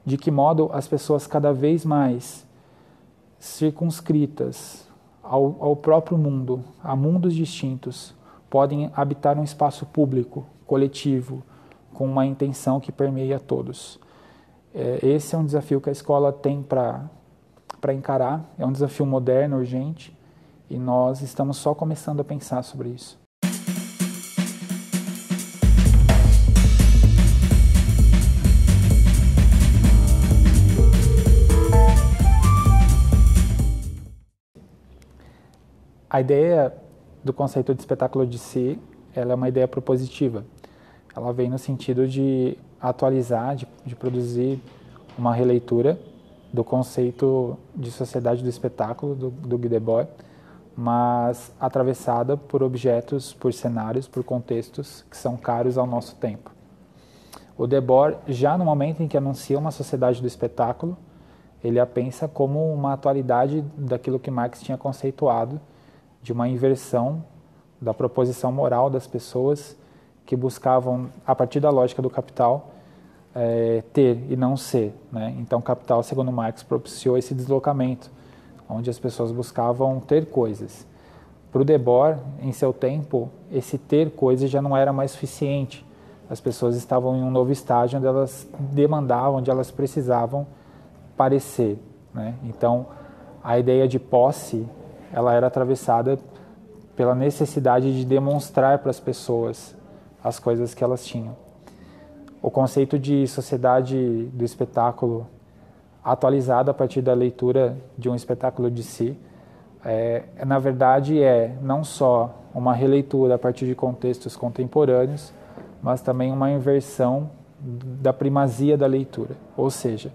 de que modo as pessoas cada vez mais circunscritas ao próprio mundo, a mundos distintos, podem habitar um espaço público, coletivo, com uma intenção que permeia todos. Esse é um desafio que a escola tem para encarar, é um desafio moderno, urgente, e nós estamos só começando a pensar sobre isso. A ideia do conceito de espetáculo de si, ela é uma ideia propositiva. Ela vem no sentido de atualizar, de produzir uma releitura do conceito de sociedade do espetáculo do Guy Debord, mas atravessada por objetos, por cenários, por contextos que são caros ao nosso tempo. O Debord, já no momento em que anuncia uma sociedade do espetáculo, ele a pensa como uma atualidade daquilo que Marx tinha conceituado, de uma inversão da proposição moral das pessoas que buscavam, a partir da lógica do capital, ter e não ser, né? Então, o capital, segundo Marx, propiciou esse deslocamento, onde as pessoas buscavam ter coisas. Para o Debord, em seu tempo, esse ter coisas já não era mais suficiente. As pessoas estavam em um novo estágio onde elas demandavam, onde elas precisavam parecer, né? Então, a ideia de posse, ela era atravessada pela necessidade de demonstrar para as pessoas as coisas que elas tinham. O conceito de sociedade do espetáculo, atualizado a partir da leitura de um espetáculo de si, na verdade não só uma releitura a partir de contextos contemporâneos, mas também uma inversão da primazia da leitura. Ou seja,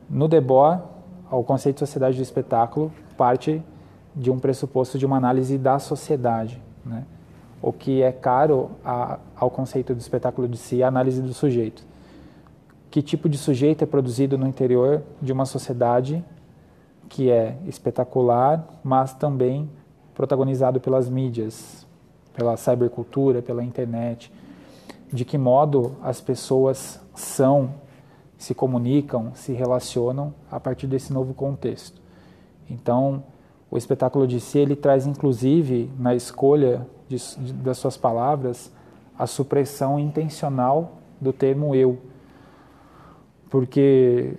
no Debord, o conceito de sociedade do espetáculo parte de um pressuposto de uma análise da sociedade, né? O que é caro ao conceito do espetáculo de si é a análise do sujeito. Que tipo de sujeito é produzido no interior de uma sociedade que é espetacular, mas também protagonizado pelas mídias, pela cybercultura, pela internet. De que modo as pessoas se comunicam, se relacionam a partir desse novo contexto. Então, o espetáculo de si, ele traz inclusive na escolha das suas palavras a supressão intencional do termo eu. Porque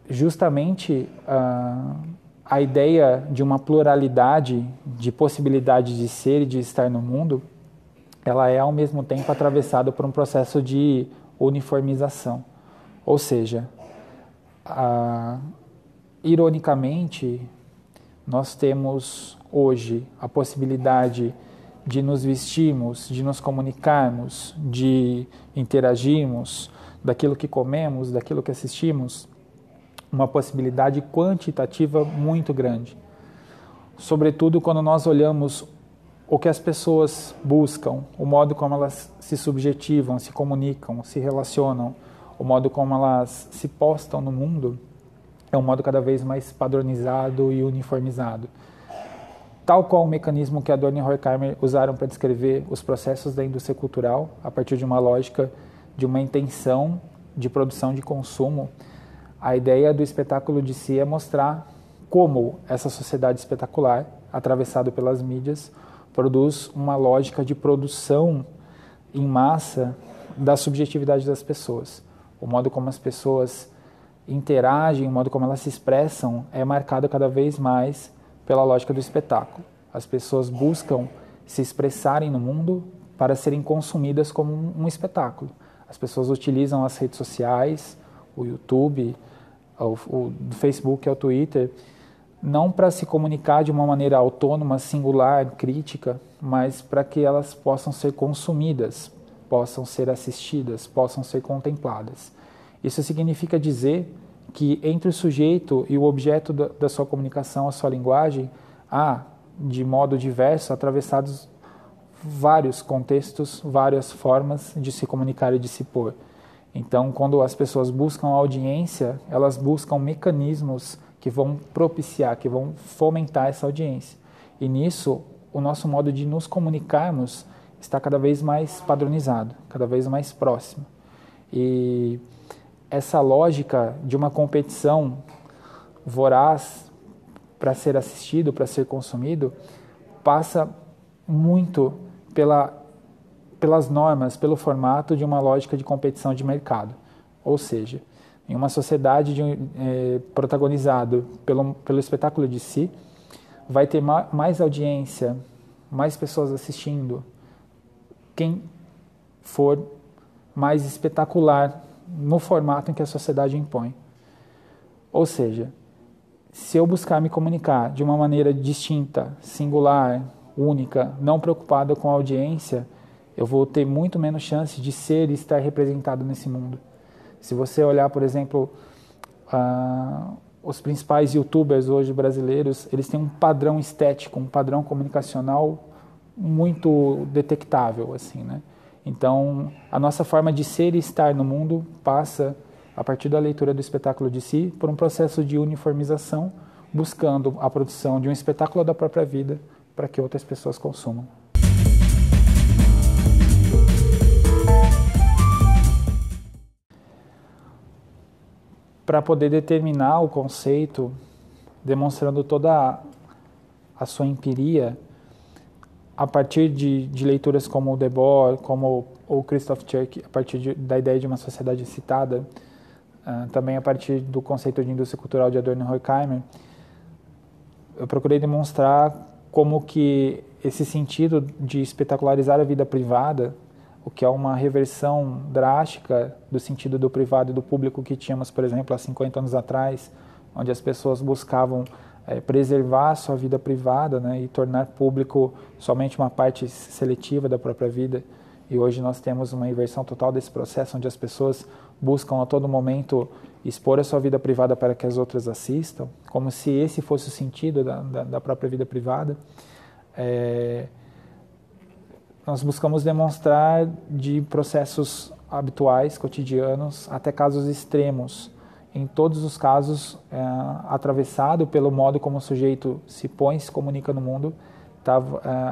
justamente a ideia de uma pluralidade de possibilidades de ser e de estar no mundo, ela é ao mesmo tempo atravessada por um processo de uniformização. Ou seja, ironicamente, nós temos hoje a possibilidade de nos vestirmos, de nos comunicarmos, de interagirmos, daquilo que comemos, daquilo que assistimos, uma possibilidade quantitativa muito grande. Sobretudo quando nós olhamos o que as pessoas buscam, o modo como elas se subjetivam, se comunicam, se relacionam, o modo como elas se postam no mundo, é um modo cada vez mais padronizado e uniformizado. Tal qual o mecanismo que Adorno e Horkheimer usaram para descrever os processos da indústria cultural, a partir de uma lógica de uma intenção de produção de consumo, a ideia do espetáculo de si é mostrar como essa sociedade espetacular, atravessada pelas mídias, produz uma lógica de produção em massa da subjetividade das pessoas. O modo como as pessoas interagem, o modo como elas se expressam é marcado cada vez mais pela lógica do espetáculo. As pessoas buscam se expressarem no mundo para serem consumidas como um espetáculo. As pessoas utilizam as redes sociais, o YouTube, o Facebook, o Twitter, não para se comunicar de uma maneira autônoma, singular, crítica, mas para que elas possam ser consumidas, possam ser assistidas, possam ser contempladas. Isso significa dizer que entre o sujeito e o objeto da sua comunicação, a sua linguagem, há, de modo diverso, atravessados vários contextos, várias formas de se comunicar e de se pôr. Então, quando as pessoas buscam audiência, elas buscam mecanismos que vão propiciar, que vão fomentar essa audiência. E nisso, o nosso modo de nos comunicarmos está cada vez mais padronizado, cada vez mais próximo. E essa lógica de uma competição voraz para ser assistido, para ser consumido, passa muito pelas normas, pelo formato de uma lógica de competição de mercado. Ou seja, em uma sociedade protagonizado pelo espetáculo de si, vai ter mais audiência, mais pessoas assistindo, quem for mais espetacular no formato em que a sociedade impõe. Ou seja, se eu buscar me comunicar de uma maneira distinta, singular, única, não preocupada com a audiência, eu vou ter muito menos chance de ser e estar representado nesse mundo. Se você olhar, por exemplo, os principais youtubers hoje brasileiros, eles têm um padrão estético, um padrão comunicacional muito detectável, assim, né? Então, a nossa forma de ser e estar no mundo passa, a partir da leitura do espetáculo de si, por um processo de uniformização, buscando a produção de um espetáculo da própria vida para que outras pessoas consumam. Para poder determinar o conceito, demonstrando toda a sua empiria, a partir de leituras como o Debord, como o Christoph Tierk, a partir da ideia de uma sociedade excitada, também a partir do conceito de indústria cultural de Adorno e Horkheimer, eu procurei demonstrar como que esse sentido de espetacularizar a vida privada, o que é uma reversão drástica do sentido do privado e do público que tínhamos, por exemplo, há 50 anos atrás, onde as pessoas buscavam preservar a sua vida privada, né, e tornar público somente uma parte seletiva da própria vida. E hoje nós temos uma inversão total desse processo, onde as pessoas buscam a todo momento expor a sua vida privada para que as outras assistam, como se esse fosse o sentido da própria vida privada. Nós buscamos demonstrar de processos habituais, cotidianos, até casos extremos. Em todos os casos, atravessado pelo modo como o sujeito se põe, se comunica no mundo,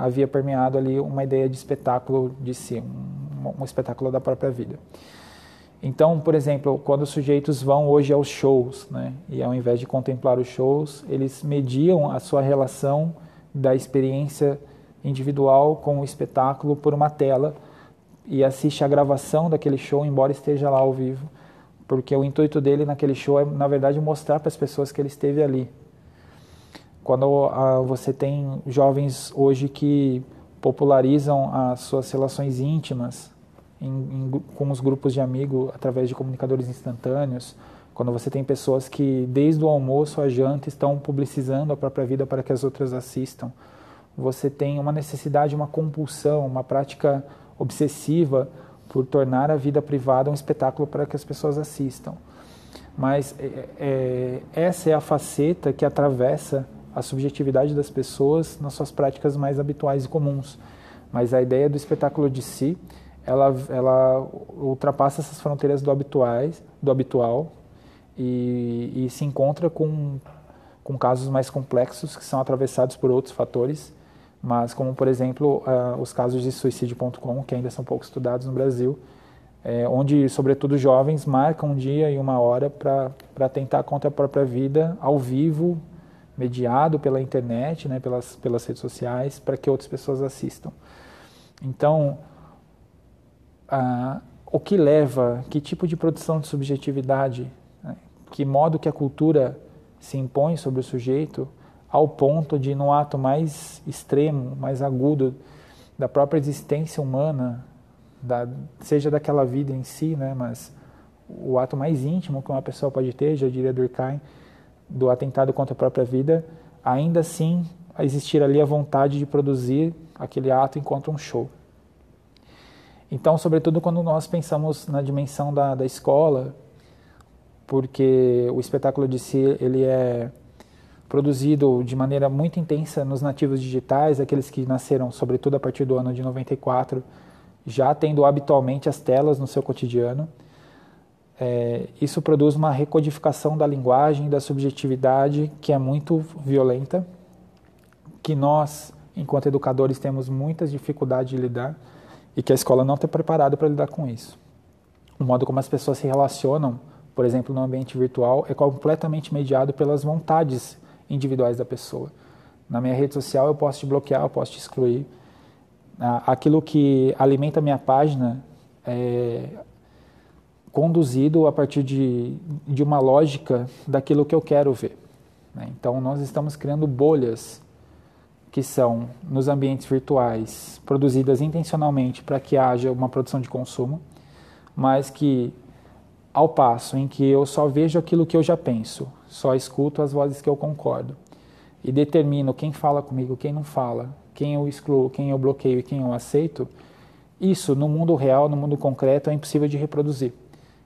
havia permeado ali uma ideia de espetáculo de si, um espetáculo da própria vida. Então, por exemplo, quando os sujeitos vão hoje aos shows, né, e ao invés de contemplar os shows, eles mediam a sua relação da experiência individual com o espetáculo por uma tela e assiste a gravação daquele show, embora esteja lá ao vivo, porque o intuito dele naquele show é, na verdade, mostrar para as pessoas que ele esteve ali. Quando você tem jovens hoje que popularizam as suas relações íntimas com os grupos de amigos através de comunicadores instantâneos, quando você tem pessoas que desde o almoço à janta estão publicizando a própria vida para que as outras assistam, você tem uma necessidade, uma compulsão, uma prática obsessiva por tornar a vida privada um espetáculo para que as pessoas assistam. Mas essa é a faceta que atravessa a subjetividade das pessoas nas suas práticas mais habituais e comuns. Mas a ideia do espetáculo de si, ela ultrapassa essas fronteiras do habitual e se encontra com casos mais complexos que são atravessados por outros fatores, mas como, por exemplo, os casos de suicídio.com, que ainda são pouco estudados no Brasil, onde, sobretudo, jovens marcam um dia e uma hora para tentar contra a própria vida, ao vivo, mediado pela internet, né, pelas redes sociais, para que outras pessoas assistam. Então, o que leva, que tipo de produção de subjetividade, né, que modo que a cultura se impõe sobre o sujeito, ao ponto de, no ato mais extremo, mais agudo da própria existência humana, seja daquela vida em si, né, mas o ato mais íntimo que uma pessoa pode ter, já diria Durkheim, do atentado contra a própria vida, ainda assim existir ali a vontade de produzir aquele ato enquanto um show. Então, sobretudo quando nós pensamos na dimensão da escola, porque o espetáculo de si, ele é produzido de maneira muito intensa nos nativos digitais, aqueles que nasceram, sobretudo a partir do ano de 94, já tendo habitualmente as telas no seu cotidiano. Isso produz uma recodificação da linguagem, da subjetividade, que é muito violenta, que nós, enquanto educadores, temos muitas dificuldades de lidar e que a escola não está preparada para lidar com isso. O modo como as pessoas se relacionam por exemplo, no ambiente virtual, é completamente mediado pelas vontades individuais da pessoa. Na minha rede social eu posso te bloquear, eu posso te excluir. Aquilo que alimenta a minha página é conduzido a partir de uma lógica daquilo que eu quero ver. Então, nós estamos criando bolhas que são, nos ambientes virtuais, produzidas intencionalmente para que haja uma produção de consumo, mas que, ao passo em que eu só vejo aquilo que eu já penso, só escuto as vozes que eu concordo, e determino quem fala comigo, quem não fala, quem eu excluo, quem eu bloqueio e quem eu aceito, isso, no mundo real, no mundo concreto, é impossível de reproduzir.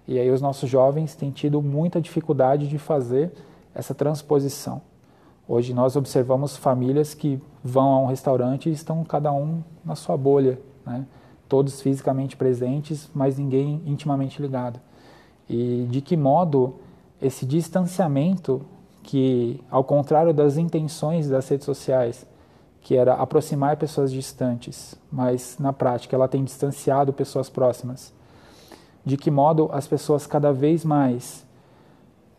E aí os nossos jovens têm tido muita dificuldade de fazer essa transposição. Hoje nós observamos famílias que vão a um restaurante e estão cada um na sua bolha, né? Todos fisicamente presentes, mas ninguém intimamente ligado. E de que modo esse distanciamento, que ao contrário das intenções das redes sociais, que era aproximar pessoas distantes, mas na prática ela tem distanciado pessoas próximas, de que modo as pessoas cada vez mais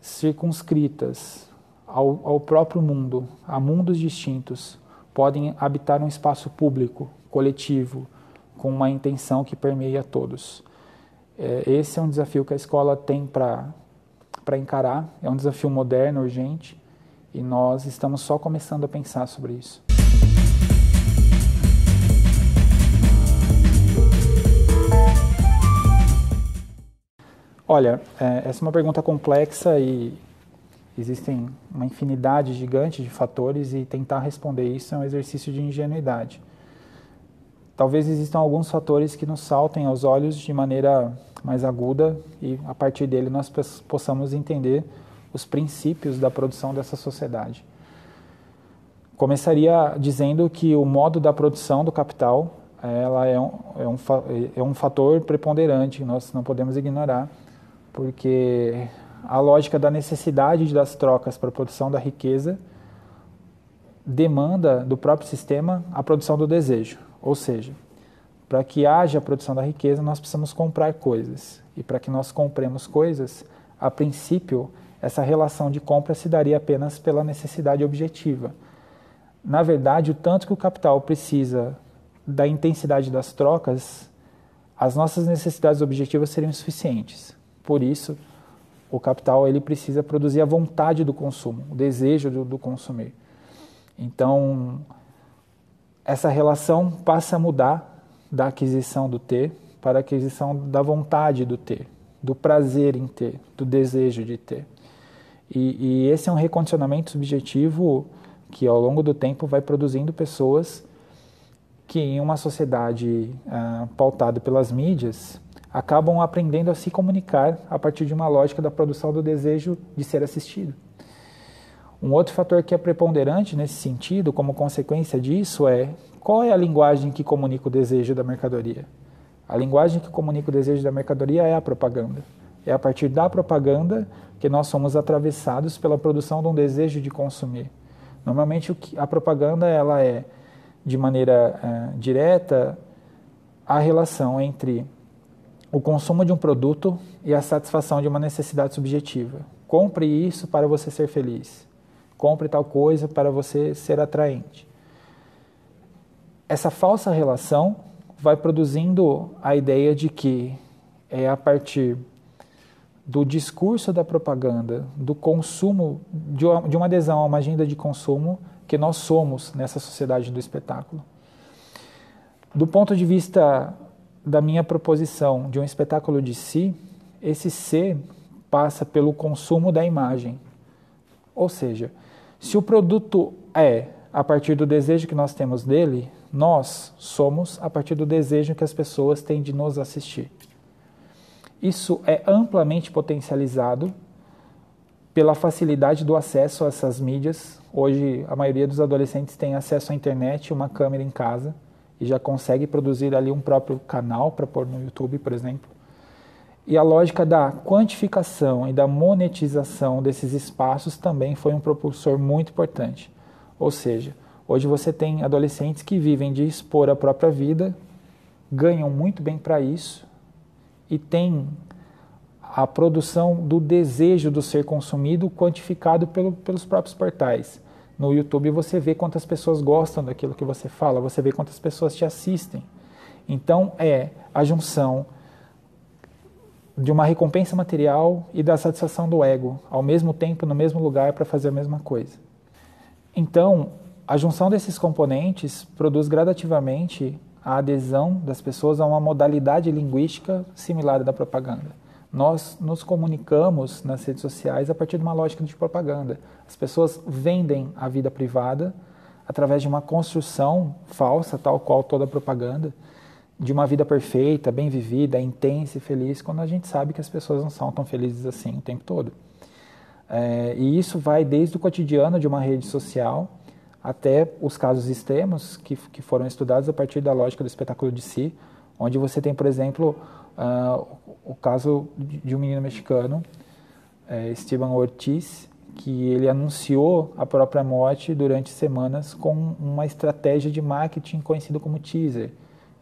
circunscritas ao próprio mundo, a mundos distintos, podem habitar um espaço público, coletivo, com uma intenção que permeia todos. Esse é um desafio que a escola tem para encarar, é um desafio moderno, urgente, e nós estamos só começando a pensar sobre isso. Olha, essa é uma pergunta complexa e existem uma infinidade gigante de fatores e tentar responder isso é um exercício de ingenuidade. Talvez existam alguns fatores que nos saltem aos olhos de maneira mais aguda e a partir dele nós possamos entender os princípios da produção dessa sociedade. Começaria dizendo que o modo da produção do capital ela é um fator preponderante que nós não podemos ignorar, porque a lógica da necessidade das trocas para a produção da riqueza demanda do próprio sistema a produção do desejo. Ou seja, para que haja a produção da riqueza, nós precisamos comprar coisas. E para que nós compremos coisas, a princípio, essa relação de compra se daria apenas pela necessidade objetiva. Na verdade, o tanto que o capital precisa da intensidade das trocas, as nossas necessidades objetivas seriam insuficientes. Por isso, o capital ele precisa produzir a vontade do consumo, o desejo do consumir. Então, essa relação passa a mudar da aquisição do ter para a aquisição da vontade do ter, do prazer em ter, do desejo de ter. E esse é um recondicionamento subjetivo que, ao longo do tempo, vai produzindo pessoas que, em uma sociedade pautada pelas mídias, acabam aprendendo a se comunicar a partir de uma lógica da produção do desejo de ser assistido. Um outro fator que é preponderante nesse sentido, como consequência disso, é qual é a linguagem que comunica o desejo da mercadoria? A linguagem que comunica o desejo da mercadoria é a propaganda. É a partir da propaganda que nós somos atravessados pela produção de um desejo de consumir. Normalmente a propaganda ela é, de maneira direta, a relação entre o consumo de um produto e a satisfação de uma necessidade subjetiva. Compre isso para você ser feliz. Compre tal coisa para você ser atraente. Essa falsa relação vai produzindo a ideia de que é a partir do discurso da propaganda, do consumo, de uma adesão a uma agenda de consumo, que nós somos nessa sociedade do espetáculo. Do ponto de vista da minha proposição de um espetáculo de si, esse ser passa pelo consumo da imagem. Ou seja, se o produto é a partir do desejo que nós temos dele, nós somos a partir do desejo que as pessoas têm de nos assistir. Isso é amplamente potencializado pela facilidade do acesso a essas mídias. Hoje, a maioria dos adolescentes tem acesso à internet e uma câmera em casa, e já consegue produzir ali um próprio canal para pôr no YouTube, por exemplo. E a lógica da quantificação e da monetização desses espaços também foi um propulsor muito importante. Ou seja, hoje você tem adolescentes que vivem de expor a própria vida, ganham muito bem para isso e têm a produção do desejo do ser consumido quantificado pelos próprios portais. No YouTube você vê quantas pessoas gostam daquilo que você fala, você vê quantas pessoas te assistem. Então é a junção de uma recompensa material e da satisfação do ego, ao mesmo tempo, no mesmo lugar, para fazer a mesma coisa. Então, a junção desses componentes produz gradativamente a adesão das pessoas a uma modalidade linguística similar à da propaganda. Nós nos comunicamos nas redes sociais a partir de uma lógica de propaganda. As pessoas vendem a vida privada através de uma construção falsa, tal qual toda propaganda, de uma vida perfeita, bem vivida, intensa e feliz, quando a gente sabe que as pessoas não são tão felizes assim o tempo todo. E isso vai desde o cotidiano de uma rede social até os casos extremos que foram estudados a partir da lógica do espetáculo de si, onde você tem, por exemplo, o caso de um menino mexicano, Esteban Ortiz, que ele anunciou a própria morte durante semanas com uma estratégia de marketing conhecida como teaser.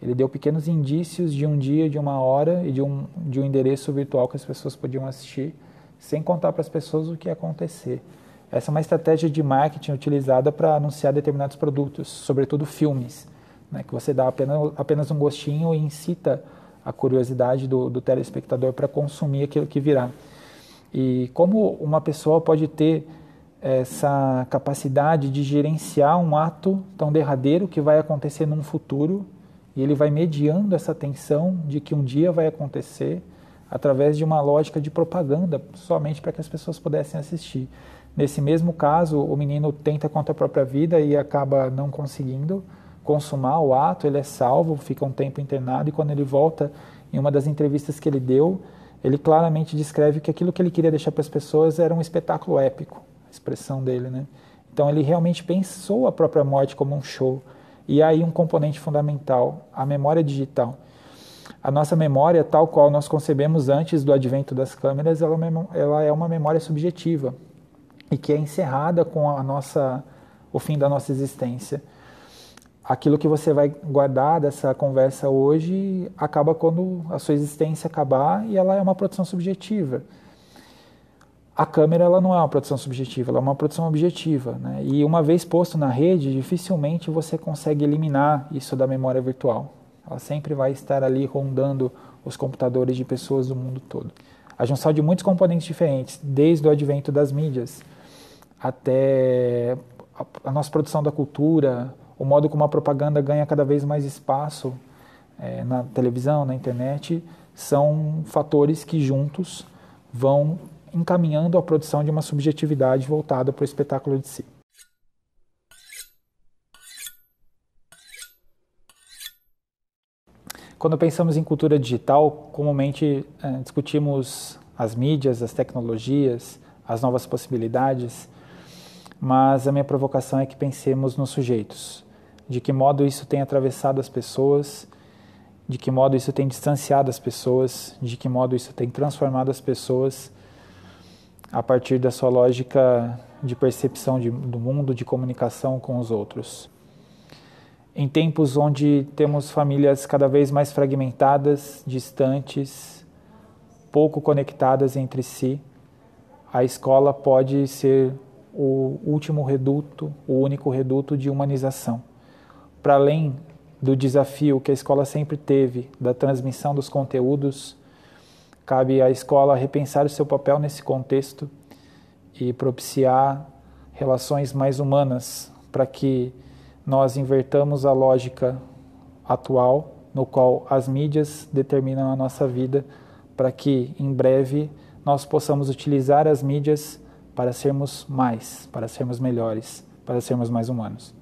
Ele deu pequenos indícios de um dia, de uma hora e de um endereço virtual que as pessoas podiam assistir, sem contar para as pessoas o que ia acontecer. Essa é uma estratégia de marketing utilizada para anunciar determinados produtos, sobretudo filmes, né, que você dá apenas um gostinho e incita a curiosidade do telespectador para consumir aquilo que virá. E como uma pessoa pode ter essa capacidade de gerenciar um ato tão derradeiro que vai acontecer num futuro, e ele vai mediando essa tensão de que um dia vai acontecer através de uma lógica de propaganda, somente para que as pessoas pudessem assistir. Nesse mesmo caso, o menino tenta contra a própria vida e acaba não conseguindo consumar o ato, ele é salvo, fica um tempo internado, e quando ele volta, em uma das entrevistas que ele deu, ele claramente descreve que aquilo que ele queria deixar para as pessoas era um espetáculo épico, a expressão dele, né? Então ele realmente pensou a própria morte como um show. E aí um componente fundamental, a memória digital. A nossa memória, tal qual nós concebemos antes do advento das câmeras, ela é uma memória subjetiva e que é encerrada com o fim da nossa existência. Aquilo que você vai guardar dessa conversa hoje acaba quando a sua existência acabar, e ela é uma produção subjetiva. A câmera ela não é uma produção subjetiva, ela é uma produção objetiva, né? E uma vez posto na rede, dificilmente você consegue eliminar isso da memória virtual. Ela sempre vai estar ali rondando os computadores de pessoas do mundo todo. A junção de muitos componentes diferentes, desde o advento das mídias até a nossa produção da cultura, o modo como a propaganda ganha cada vez mais espaço na televisão, na internet, são fatores que juntos vão encaminhando a produção de uma subjetividade voltada para o espetáculo de si. Quando pensamos em cultura digital, comumente discutimos as mídias, as tecnologias, as novas possibilidades, mas a minha provocação é que pensemos nos sujeitos. De que modo isso tem atravessado as pessoas, de que modo isso tem distanciado as pessoas, de que modo isso tem transformado as pessoas a partir da sua lógica de percepção do mundo, de comunicação com os outros. Em tempos onde temos famílias cada vez mais fragmentadas, distantes, pouco conectadas entre si, a escola pode ser o último reduto, o único reduto de humanização. Para além do desafio que a escola sempre teve da transmissão dos conteúdos, cabe à escola repensar o seu papel nesse contexto e propiciar relações mais humanas para que nós invertamos a lógica atual, no qual as mídias determinam a nossa vida, para que, em breve, nós possamos utilizar as mídias para sermos mais, para sermos melhores, para sermos mais humanos.